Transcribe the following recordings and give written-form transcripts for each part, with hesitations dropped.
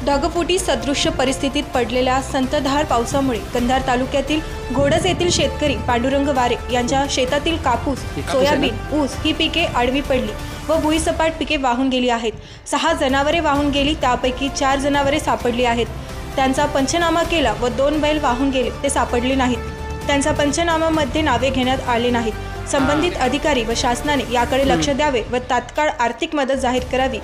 ढगफुटी सदृश्य परिस्थितीत पडलेल्या संततधार पावसामुळे कंधार तालुक्यातील घोडज येथील शेतकरी पांडुरंग वारे यांच्या शेतातील कापूस, सोयाबीन, ऊस ही पिके आडवी पडली व भुईसपाट पिके वाहून गेली आहेत। 6 जनावरे वाहून गेली, त्यापैकी 4 जनावरे सापडली आहेत। त्यांचा पंचनामा केला व 2 बैल वाहून गेले, ते सापडले नाहीत। त्यांचा पंचनामामध्ये नावे घेण्यात आले नाहीत। संबंधित अधिकारी व शासनाने याकडे लक्ष द्यावे व तात्काळ आर्थिक मदत जाहीर करावी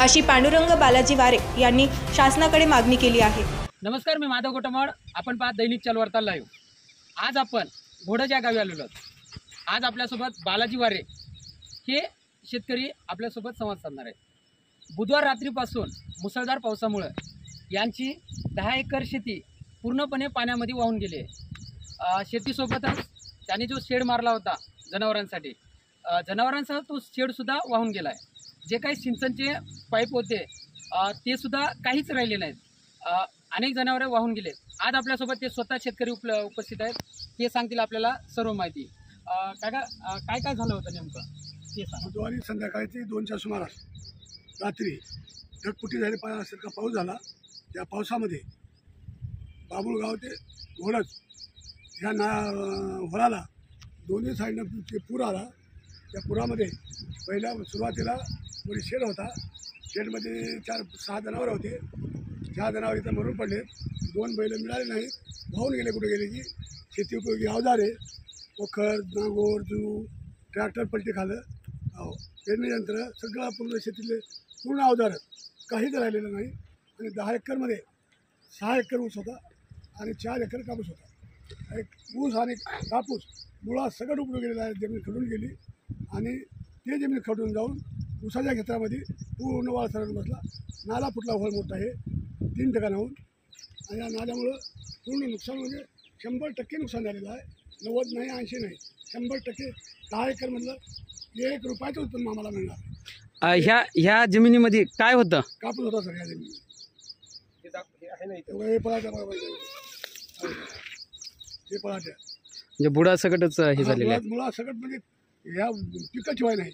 अशी पांडुरंग बालाजी वारे यांनी शासनाकडे मागणी केली आहे। नमस्कार, मी माधव गोटमवाड, आपण पाहत दैनिक चलवार्ता लाईव्ह। आज आपण घोडज या गावी आलेलो आहोत। आज आपल्यासोबत बालाजी वारे हे शेतकरी आपल्यासोबत संवाद साधणार आहेत। बुधवार रात्रीपासून मुसळधार पावसामुळे यांची 10 एकर शेती पूर्णपणे पाण्यामध्ये वाहून गेली आहे। शेतीसोबतच त्यांनी जो शेड मारला होता जनावरांसाठी, जनावरांसह तो शेडसुद्धा वाहून गेला आहे। जे काही सिंचनचे पाईप होते ते सुद्धा काहीच राहिले नाहीत। अनेक जनावरे वाहून गेले। आज आपल्यासोबत ते स्वतः शेतकरी उपस्थित आहेत, ते सांगतील आपल्याला सर्व माहिती। काका, काय काय झालं होतं नेमकं ते सांगा। बुधवारी संध्याकाळी 2च्या सुमारास रात्री ढगफुटी झाली, पाण्यासारखा पाऊस झाला। त्या पावसामध्ये बाबुळगाव ते घोडज ह्या होळाला दोन्ही साईडनं पूर आला। त्या पुरामध्ये पहिल्या सुरुवातीला थोडी शेड होता, शेडमध्ये 4-6 जनावरं होते। 4 जनावर इथं मरून पडले, 2 बैल मिळाले नाही, वाहून गेले। कुठे गेले की शेती उपयोगी अवजारे, पोखर, नांगोर, जू, ट्रॅक्टर पलटी खालं, पेरणी यंत्र, सगळं पूर्ण शेतीतले पूर्ण अवजारं काहीच राहिलेलं नाही। आणि 10 एकरमध्ये 6 एकर ऊस होता आणि 4 एकर कापूस होता। एक ऊस आणि कापूस मुळात सगळं उपयोग गेलेला आहे, जमीन खडून गेली आणि ते जमीन खडून जाऊन ऊसाच्या क्षेत्रामध्ये पूर्ण वाळ सरळ बसला। नाला फुटला, होल मोठा आहे 3 ठिकाणाहून, आणि या नाल्यामुळं पूर्ण नुकसान म्हणजे 100% नुकसान झालेलं आहे। 90 नाही, 80 नाही, 100%। 10 एकरमधलं 1 रुपयाचं उत्पन्न आम्हाला मिळणार। ह्या जमिनीमध्ये काय होतं? कापूस होता सर या जमिनीमध्ये। हे पळाट्या म्हणजे बुडा सकटच हे झालेलं आहे। मुळा सकट म्हणजे ह्या पिकाशिवाय नाही,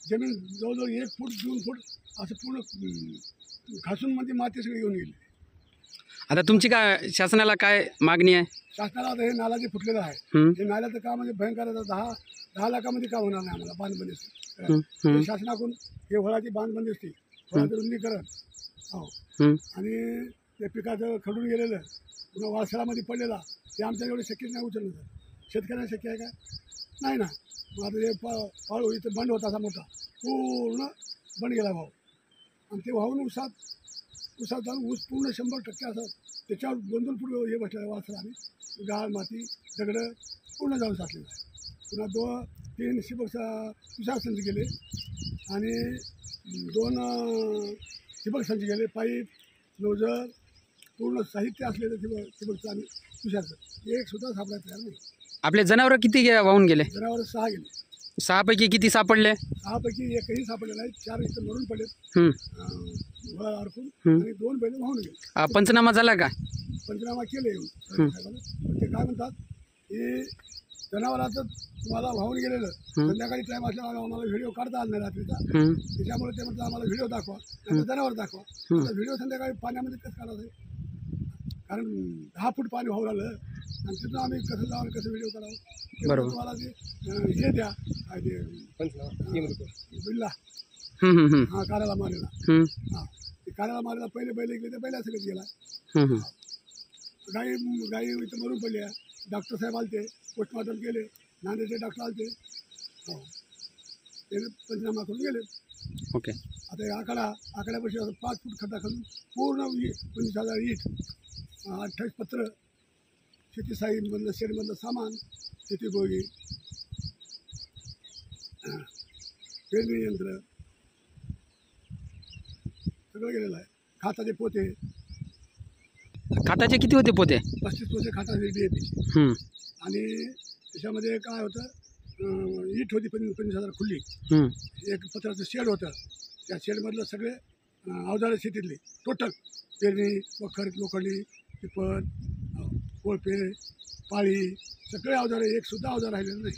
जमीन जवळजवळ 1 फूट 2 फूट असं पूर्ण घासून मध्ये माती सगळी घेऊन गेली। आता तुमची काय शासनाला काय मागणी आहे? शासनाला आता हे नाला जे फुटलेलं आहे, हे नाल्याचं काम म्हणजे भयंकर, 10 लाखामध्ये काम होणार नाही आम्हाला। बांधबंदी शासनाकडून हे होळाची बांधबंदी असते, होळाचं रुंदीकरण, हो, आणि ते पिकाचं खडून गेलेलं पुन्हा वाळसळामध्ये पडलेला, ते आमच्या एवढं शक्यच नाही उचललं सर। शेतकऱ्यांना शक्य आहे का? नाही ना। मग आता हे पाळू इथं बंद होता, असा मोठा पूर्ण बंद गेला भाऊ, आणि ते वाहून ऊसात जाऊन ऊस पूर्ण 100% असं त्याच्यावर 2-2 फूट हे बसलेलं वाळसळ, आणि गाळ, माती, दगडं पूर्ण जाऊन साचलेलं आहे। पुन्हा 2-3 तुषार संच गेले आणि 2 ठिबक संच गेले, पाईप, नोजल, पूर्ण साहित्य असलेलं ठिबकचं आणि तुषारचं एक सुद्धा सापडायला तयार नाही। आपले जनावर किती वाहून गेले? जनावर 6 गेले। 6 पैकी किती सापडले? 6 पैकी एकही सापडले नाही, 4 इथं मरून पडलेत अडकून, आणि 2 बैल वाहून गेले। पंचनामा झाला का? पंचनामा केले येऊन साहेबांना। ते काय म्हणतात की जनावराचं तुम्हाला वाहून गेलेलं संध्याकाळी टाईम असल्यावर आम्हाला व्हिडिओ काढता आला नाही रात्रीचा, त्याच्यामुळे ते म्हणतात आम्हाला व्हिडिओ दाखवा, जनावर दाखवा। व्हिडिओ संध्याकाळी पाण्यामध्ये कसं काढायचं? कारण 10 फूट पाणी वाहून आलं, आणि तिथून आम्ही कसं जाऊन कसं व्हिडिओ करावं? बरोबर। तुम्हाला ते हे द्या, काय ते बिल्ला, हां, काराला मारेला, हां, ते काराला मारेला पहिले बैल गेले, त्या बैलासकट गेला। गाई इथं मरून पडल्या, डॉक्टर साहेब आलते, पोस्टमॉर्टम केले, नांदेडचे डॉक्टर आलते, हो, ते पंचनामा करून गेले। ओके। आता आकड्यापाशी 5 फूट खड्डा खालून पूर्ण 25,000 ईट, 28 पत्र, शेती साईमधलं शेडमधलं सामान, शेती उपयोगी पेरणी यंत्र सगळं गेलेलं आहे। खाताचे पोते, खाताचे किती होते पोते? 35 पोते खाताचे DAP, आणि त्याच्यामध्ये काय होतं, ईट होती 25,000 खुल्ली, एक पत्राचं शेड होतं, त्या शेडमधलं सगळे अवजारे शेतीतले टोटल, पेरणी, वखर, लोखंडी, टिपर, कोळपे, पाळी, सगळे अवजारे, एक सुद्धा अवजार राहिलेलं नाही।